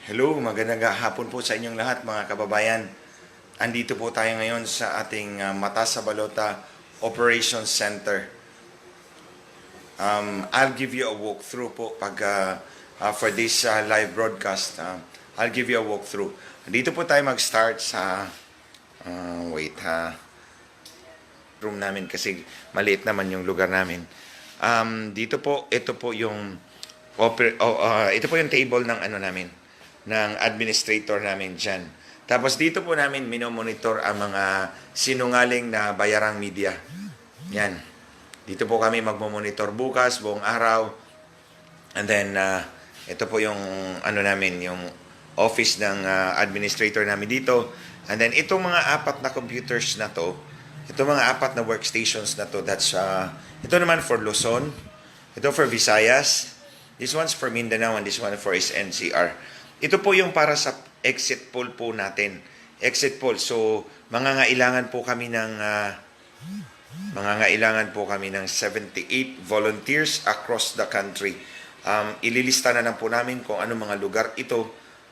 Hello, magandang hapon po sa inyong lahat mga kababayan. Andito po tayo ngayon sa ating Mata sa Balota Operations Center. I'll give you a walkthrough po for this live broadcast. I'll give you a walkthrough. Dito po tayo mag-start sa room namin kasi maliit naman yung lugar namin. Dito po, ito po yung table ng namin, ng administrator namin dyan. Tapos dito po namin minomonitor ang mga sinungaling na bayarang media. Yan. Dito po kami magmomonitor bukas, buong araw. And then, ito po yung namin, yung office ng administrator namin dito. And then, itong mga apat na computers na to, itong mga apat na workstations na to, ito naman for Luzon, ito for Visayas, this one's for Mindanao, and this one for NCR. Ito po yung para sa exit poll po natin. Exit poll. So, mangangailangan po kami ng 78 volunteers across the country. Ililista na lang po namin kung ano mga lugar ito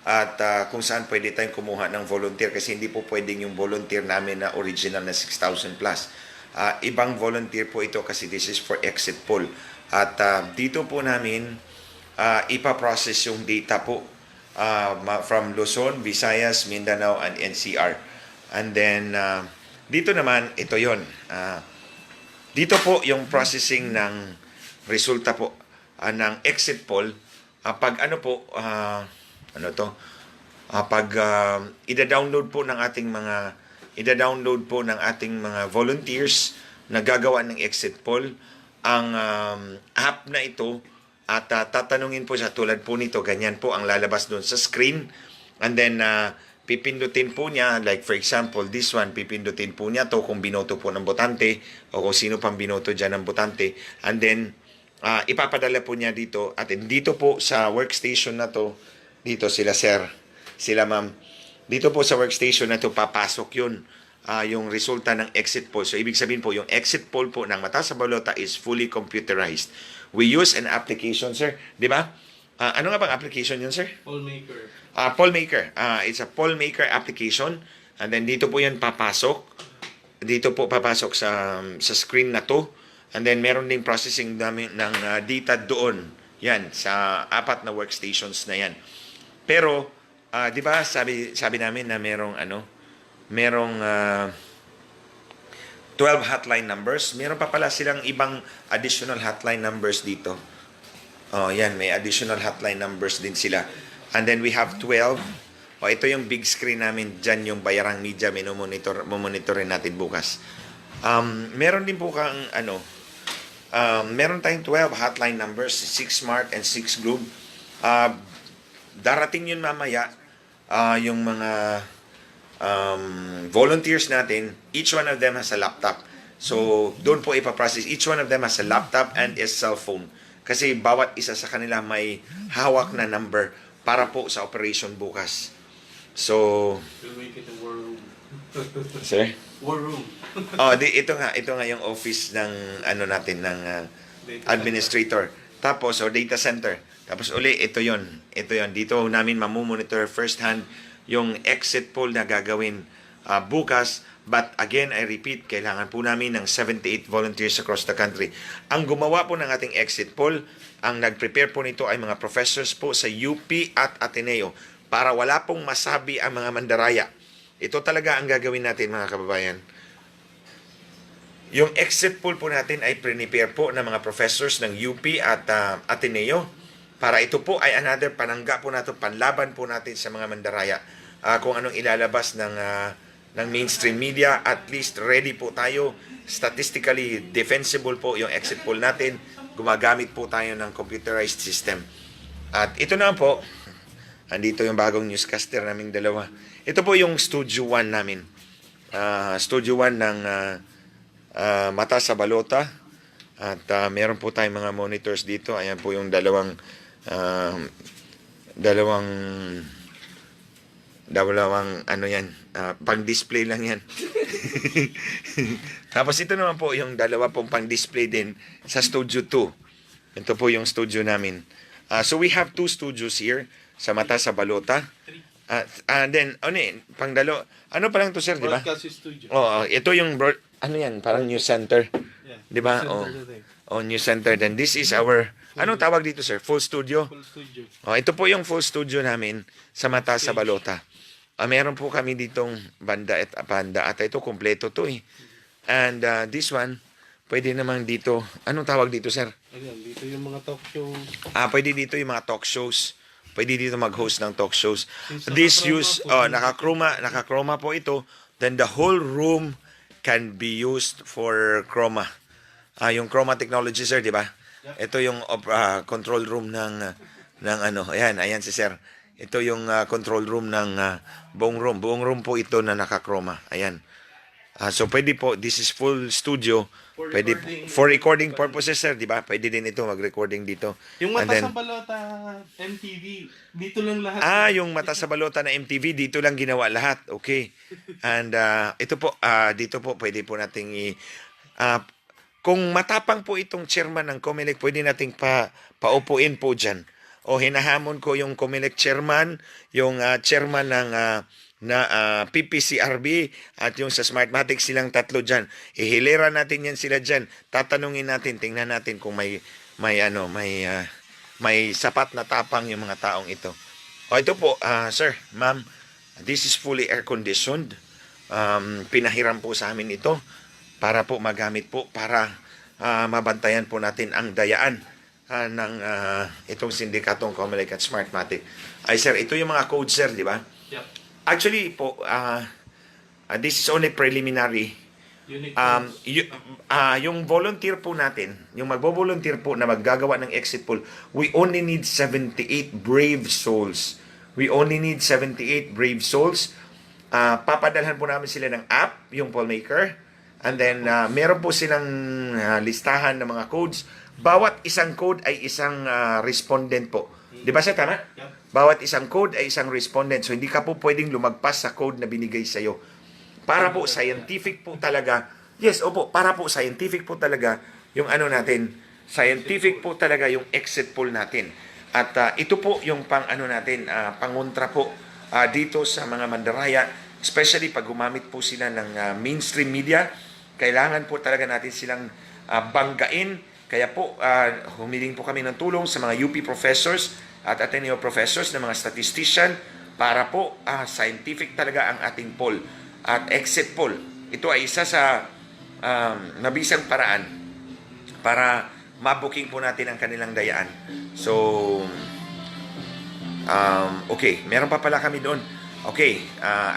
at kung saan pwede tayong kumuha ng volunteer kasi hindi po pwedeng yung volunteer namin na original na 6,000 plus. Ibang volunteer po ito kasi this is for exit poll. At dito po namin ipaprocess yung data po from Luzon, Visayas, Mindanao, and NCR. And then, dito naman, ito yon. Dito po yung processing ng resulta po ng exit poll. Pag ida-download po ng ating mga volunteers na gagawa ng exit poll, ang app na ito at tatanungin po siya tulad po nito, ganyan po ang lalabas doon sa screen. And then, pipindutin po niya, like for example, this one, pipindutin po niya to kung binoto po ng botante o kung sino pang binoto dyan ng botante. And then, ipapadala po niya dito. At dito po sa workstation na to, dito sila sir, sila ma'am, dito po sa workstation na to, papasok yun. Yung resulta ng exit poll. So, ibig sabihin po, yung exit poll po ng Mata sa Balota is fully computerized. We use an application, sir. Di ba? Ano nga bang application yun, sir? Pollmaker. Pollmaker. It's a Pollmaker application. And then dito po yan papasok. Dito po papasok sa screen na to. And then meron ding processing namin ng data doon. Yan, sa apat na workstations na yan. Pero, di ba, sabi namin na merong 12 hotline numbers. Meron pa pala silang ibang additional hotline numbers dito. Oh, yan, may additional hotline numbers din sila. And then we have 12. Oh, ito yung big screen namin dyan, yung bayarang media, monitorin natin bukas. Meron din po meron tayong 12 hotline numbers, 6 Smart and 6 Globe. Darating yun mamaya, yung mga volunteers natin, each one of them has a laptop. So, doon po ipaprocess. Each one of them has a laptop and a cell phone. Kasi bawat isa sa kanila may hawak na number para po sa operation bukas. So, We'll make it a war room. sir? War room. Ito nga yung office ng natin ng administrator. Tapos data center. Tapos uli ito yon. Dito namin mamumonitor first hand yung exit poll na gagawin bukas. But again, I repeat, kailangan po namin ng 78 volunteers across the country. Ang gumawa po ng ating exit poll, ang nag-prepare po nito ay mga professors po sa UP at Ateneo para wala pong masabi ang mga mandaraya. Ito talaga ang gagawin natin, mga kababayan. Yung exit poll po natin ay prepare po ng mga professors ng UP at Ateneo para ito po ay another panangga po natin, panlaban po natin sa mga mandaraya. Kung anong ilalabas ng mainstream media, at least ready po tayo. Statistically defensible po yung exit poll natin. Gumagamit po tayo ng computerized system. At ito na po, andito yung bagong newscaster naming dalawa. Ito po yung Studio 1 namin. Studio 1 ng Mata sa Balota. At meron po tayong mga monitors dito. Ayan po yung dalawang pang-display lang yan. Tapos ito naman po yung dalawa pong pang-display din sa Studio 2. Ito po yung studio namin. So we have 2 studios here sa Mata sa Balota. Then, pangdalo. Ano pa lang to, sir, di ba? Broadcast studio. Ito yung, ano yan, parang news center. Yeah. Di ba? News center. Then this is our, anong tawag dito, sir? Full studio? Full studio. Ito po yung full studio namin sa Mata sa Balota. Meron po kami ditong banda at banda. At ito, kompleto to eh. And this one, pwede namang dito. Anong tawag dito, sir? Ayan, dito yung mga talk show. Pwede dito yung mga talk shows. Pwede dito mag-host ng talk shows. Since This naka-chroma naka-chroma po ito. Then the whole room can be used for chroma. Yung chroma technology, sir, di ba? Ito yung control room ng ano. Ayan si sir. Ito yung control room ng buong room. Buong room po ito na naka-chroma. Ayan. So pwede po, this is full studio. Pwede for recording purposes, sir, di ba? Pwede din ito mag-recording dito. Yung And Mata then, sa Balota MTV, dito lang lahat. yung Mata sa Balota na MTV, dito lang ginawa lahat. Okay. And ito po, dito po, pwede po nating kung matapang po itong chairman ng COMELEC, pwede nating paupuin po dyan. O hinahamon ko yung COMELEC chairman, yung chairman ng PPCRB at yung sa Smartmatic, silang tatlo dyan. Ihilera natin yan sila dyan. Tatanungin natin, tingnan natin kung may sapat na tapang yung mga taong ito. Ito po, sir, ma'am, this is fully air-conditioned. Pinahiram po sa amin ito para po magamit po para mabantayan po natin ang dayaan ng itong sindikatong COMELEC at Smartmatic. Sir, ito yung mga codes, sir, di ba? Yep. Actually po, this is only preliminary. Yung volunteer po natin, yung magbo-volunteer po na maggagawa ng exit poll, we only need 78 brave souls. We only need 78 brave souls. Papadalhan po namin sila ng app, yung pollmaker. And then, meron po silang listahan ng mga codes. Bawat isang code ay isang respondent po. Di ba siya tama? Yep. Bawat isang code ay isang respondent. So, hindi ka po pwedeng lumagpas sa code na binigay sa'yo. Para po scientific po talaga. Yes, opo. Para po scientific po talaga yung ano natin. Scientific po talaga yung exit poll natin. At ito po yung pangontra po dito sa mga mandaraya. Especially pag gumamit po sila ng mainstream media. Kailangan po talaga natin silang banggain. Kaya po, humiling po kami ng tulong sa mga UP professors at Ateneo professors na mga statistician para po scientific talaga ang ating poll at exit poll. Ito ay isa sa nabisang paraan para mabuking po natin ang kanilang dayaan. So, okay, meron pa pala kami doon. Okay,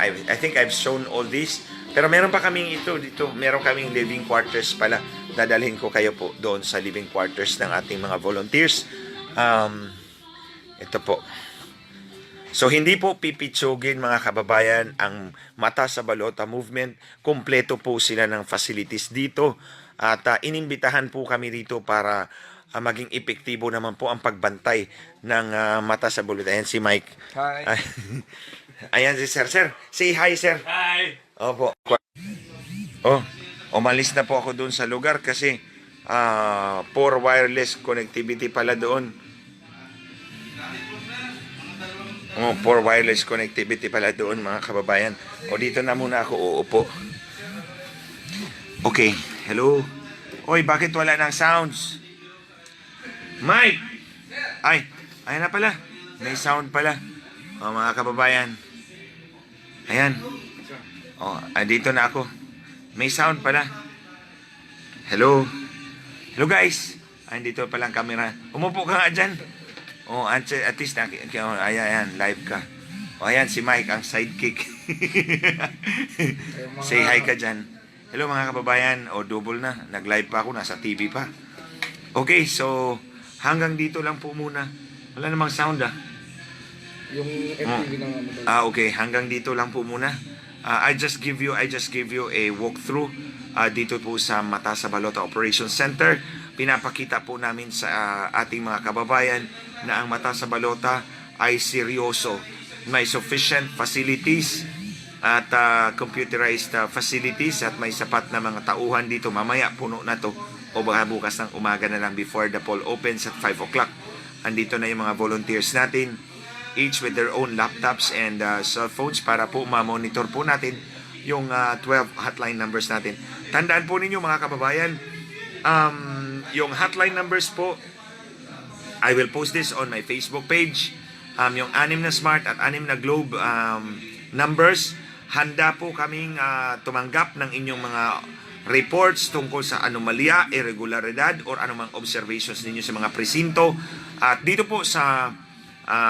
I think I've shown all this. Pero meron pa kaming dito. Meron kaming living quarters pala. Dadalhin ko kayo po doon sa living quarters ng ating mga volunteers. Ito po. So, hindi po pipitsugin mga kababayan ang Mata sa Balota movement. Kompleto po sila ng facilities dito. At inimbitahan po kami dito para maging epektibo naman po ang pagbantay ng Mata sa Balota. Ayan si Mike. Hi. Ayan si Sir. Sir, say hi, sir. Hi! Opo. Umalis na po ako doon sa lugar kasi poor wireless connectivity pala doon. Poor wireless connectivity pala doon mga kababayan. Dito na muna ako uupo. Okay, hello. Oy, bakit wala ng sounds? Mike! Ayan na pala. May sound pala. Mga kababayan. Ayan. Andito na ako. May sound pala. Hello. Hello guys. Andito palang camera. Umupo ka nga dyan. At least, ayan, live ka. Ayan, si Mike, ang sidekick. Say hi ka dyan. Hello mga kababayan. Double na. Nag-live pa ako. Nasa TV pa. Okay, so, hanggang dito lang po muna. Wala namang sound Yung FTV ng ano. Okay, hanggang dito lang po muna. I just give you a walkthrough dito po sa Mata sa Balota Operations Center. Pinapakita po namin sa ating mga kababayan na ang Mata sa Balota ay seryoso. May sufficient facilities at computerized facilities at may sapat na mga tauhan dito. Mamaya puno na to o baka bukas ng umaga na lang before the poll opens at 5 o'clock. andito na yung mga volunteers natin, each with their own laptops and cell phones para po ma-monitor po natin yung 12 hotline numbers natin. Tandaan po ninyo mga kababayan, yung hotline numbers po, I will post this on my Facebook page. Yung 6 na Smart at 6 na Globe numbers, handa po kaming tumanggap ng inyong mga reports tungkol sa anomalya, irregularidad, or anumang observations ninyo sa mga presinto. At dito po sa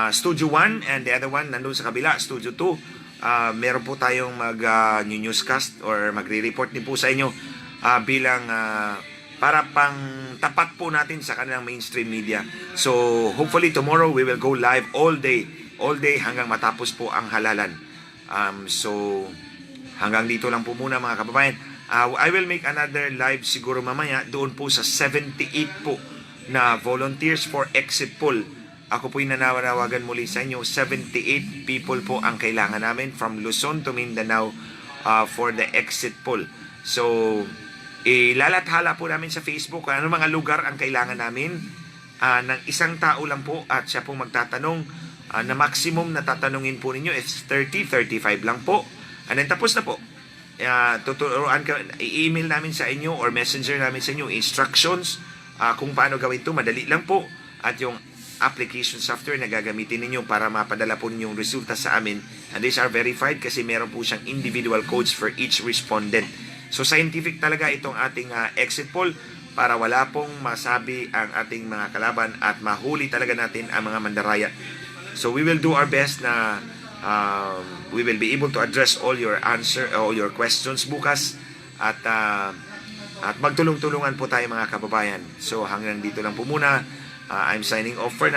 Studio 1 and the other one nandun sa kabila, Studio 2, meron po tayong mag-newscast or magre-report din po sa inyo bilang para pang tapat po natin sa kanilang mainstream media. So hopefully tomorrow we will go live all day hanggang matapos po ang halalan. So hanggang dito lang po muna mga kababayan. I will make another live siguro mamaya doon po sa 78 po na volunteers for exit poll. Ako po'y nananawagan muli sa inyo, 78 people po ang kailangan namin from Luzon to Mindanao for the exit poll. So, ilalathala po namin sa Facebook kung ano mga lugar ang kailangan namin ng isang tao lang po at siya pong magtatanong na maximum na tatanungin po ninyo is 35 lang po. And then tapos na po. Tuturuan i-email namin sa inyo or messenger namin sa inyo instructions kung paano gawin ito. Madali lang po. At yung application software na gagamitin ninyo para mapadala po ninyong resulta sa amin. And these are verified kasi meron po siyang individual codes for each respondent. So scientific talaga itong ating exit poll para wala pong masabi ang ating mga kalaban at mahuli talaga natin ang mga mandaraya. So we will do our best na we will be able to address all your questions bukas at magtulong-tulungan po tayo mga kababayan. So hanggang dito lang po muna. I'm signing off for now.